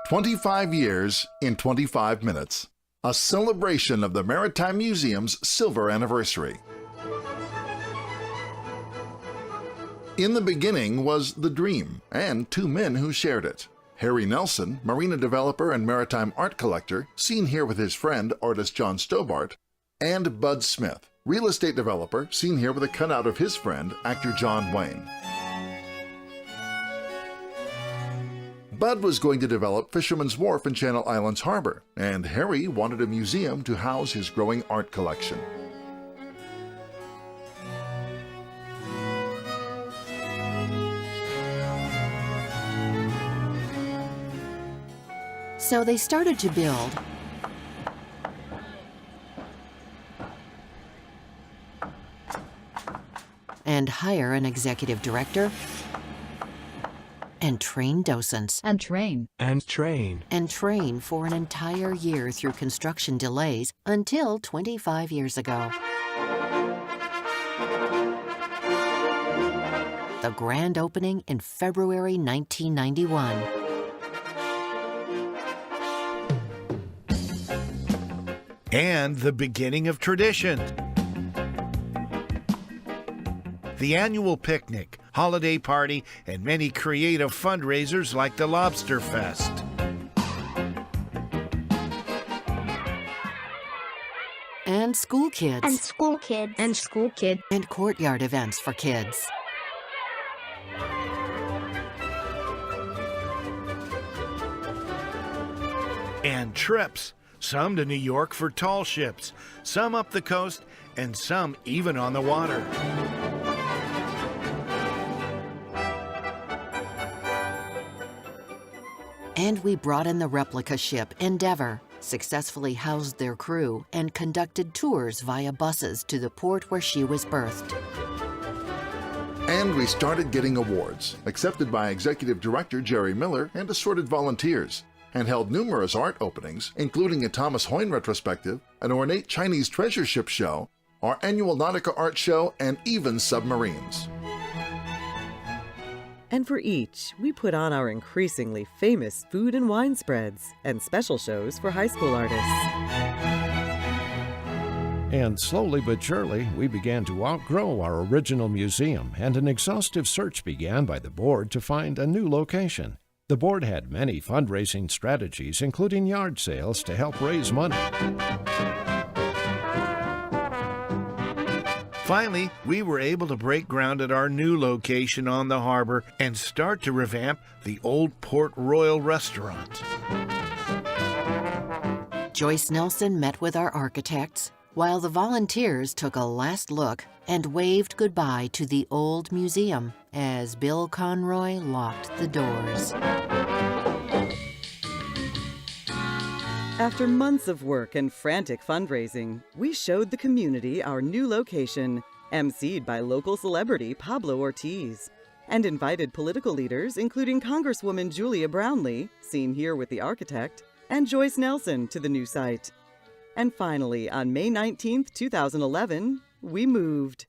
25 years in 25 minutes. A celebration of the Maritime Museum's silver anniversary. In the beginning was the dream, and two men who shared it. Harry Nelson, marina developer and maritime art collector, seen here with his friend, artist John Stobart, and Bud Smith, real estate developer, seen here with a cutout of his friend, actor John Wayne. Bud was going to develop Fisherman's Wharf in Channel Islands Harbor, and Harry wanted a museum to house his growing art collection. So they started to build and hire an executive director and train docents. And train For an entire year through construction delays until 25 years ago. The grand opening in February 1991. And the beginning of tradition. The annual picnic, holiday party, and many creative fundraisers like the Lobster Fest. And school kids. And courtyard events for kids. And trips, some to New York for tall ships, some up the coast, and some even on the water. And we brought in the replica ship Endeavour, successfully housed their crew, and conducted tours via buses to the port where she was berthed. And we started getting awards, accepted by Executive Director Jerry Miller and assorted volunteers, and held numerous art openings, including a Thomas Hoyne retrospective, an ornate Chinese treasure ship show, our annual Nautica art show, and even submarines. And for each, we put on our increasingly famous food and wine spreads and special shows for high school artists. And slowly but surely, we began to outgrow our original museum, and an exhaustive search began by the board to find a new location. The board had many fundraising strategies, including yard sales, to help raise money. Finally, we were able to break ground at our new location on the harbor and start to revamp the old Port Royal restaurant. Joyce Nelson met with our architects, while the volunteers took a last look and waved goodbye to the old museum as Bill Conroy locked the doors. After months of work and frantic fundraising, we showed the community our new location, emceed by local celebrity Pablo Ortiz, and invited political leaders including Congresswoman Julia Brownley, seen here with the architect, and Joyce Nelson to the new site. And finally, on May 19, 2011, we moved.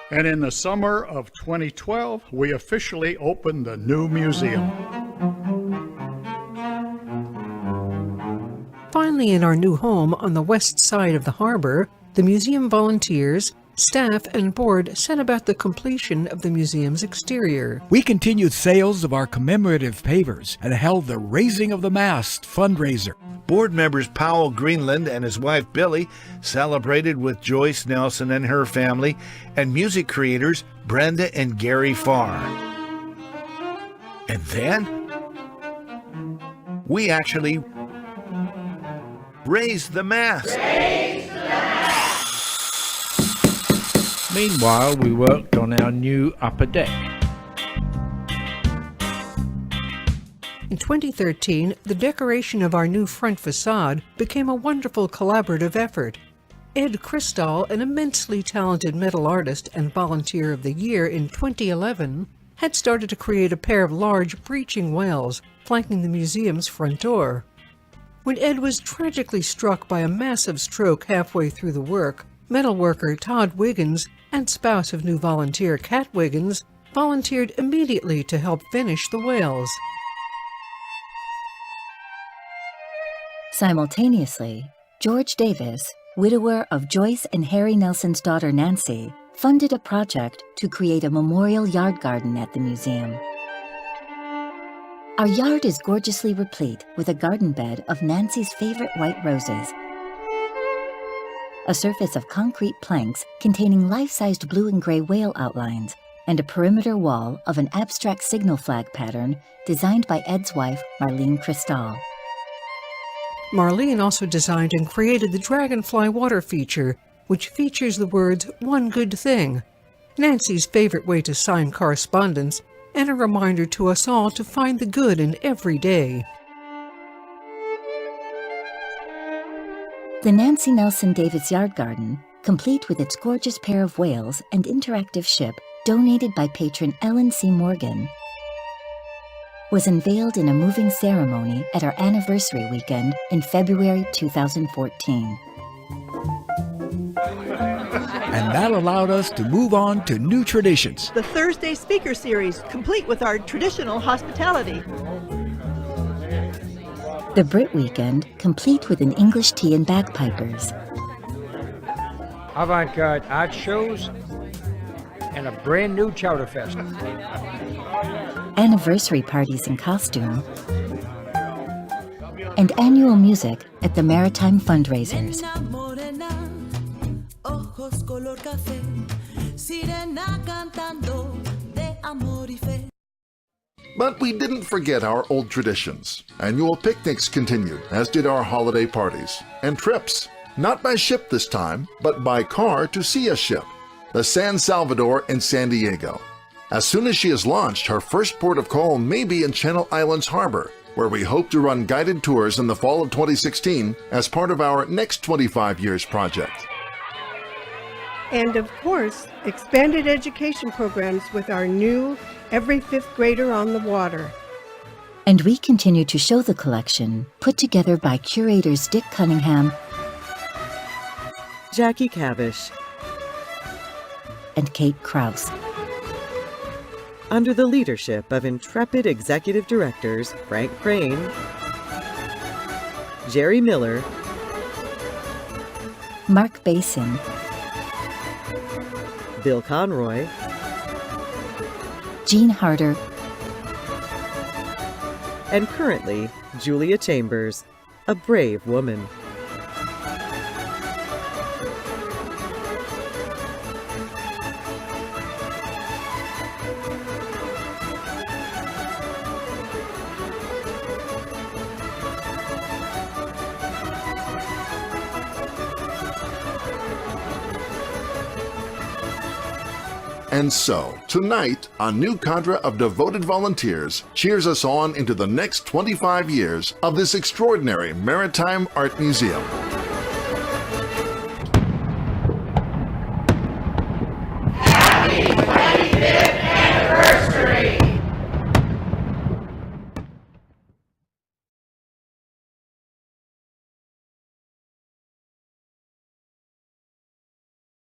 And in the summer of 2012, we officially opened the new museum. Finally, in our new home on the west side of the harbor, the museum volunteers, staff, and board set about the completion of the museum's exterior. We continued sales of our commemorative pavers and held the Raising of the Mast fundraiser. Board members Powell Greenland and his wife Billy celebrated with Joyce Nelson and her family, and music creators Brenda and Gary Farr. And then we actually raised the mast. Meanwhile, we worked on our new upper deck. In 2013, the decoration of our new front facade became a wonderful collaborative effort. Ed Crystal, an immensely talented metal artist and volunteer of the year in 2011, had started to create a pair of large breaching whales flanking the museum's front door. When Ed was tragically struck by a massive stroke halfway through the work, metalworker Todd Wiggins and spouse of new volunteer Kat Wiggins volunteered immediately to help finish the whales. Simultaneously, George Davis, widower of Joyce and Harry Nelson's daughter Nancy, funded a project to create a memorial yard garden at the museum. Our yard is gorgeously replete with a garden bed of Nancy's favorite white roses, a surface of concrete planks containing life-sized blue and gray whale outlines, and a perimeter wall of an abstract signal flag pattern designed by Ed's wife, Marlene Cristal. Marlene also designed and created the Dragonfly water feature, which features the words, "One good thing," Nancy's favorite way to sign correspondence, and a reminder to us all to find the good in every day. The Nancy Nelson Davis Yard Garden, complete with its gorgeous pair of whales and interactive ship donated by patron Ellen C. Morgan, was unveiled in a moving ceremony at our anniversary weekend in February 2014. And that allowed us to move on to new traditions. The Thursday speaker series, complete with our traditional hospitality. The Brit Weekend, complete with an English tea and bagpipers. Avant-garde art shows and a brand new chowder fest. Anniversary parties in costume, and annual music at the Maritime fundraisers. But we didn't forget our old traditions. Annual picnics continued, as did our holiday parties and trips. Not by ship this time, but by car to see a ship, the San Salvador in San Diego. As soon as she is launched, her first port of call may be in Channel Islands Harbor, where we hope to run guided tours in the fall of 2016 as part of our next 25 years project. And of course, expanded education programs with our new Every Fifth Grader on the Water. And we continue to show the collection, put together by curators Dick Cunningham, Jackie Cavish, and Kate Krause, under the leadership of intrepid executive directors Frank Crane, Jerry Miller, Mark Basin, Bill Conroy, Jean Harder, and currently Julia Chambers, a brave woman. And so, tonight, a new cadre of devoted volunteers cheers us on into the next 25 years of this extraordinary maritime art museum.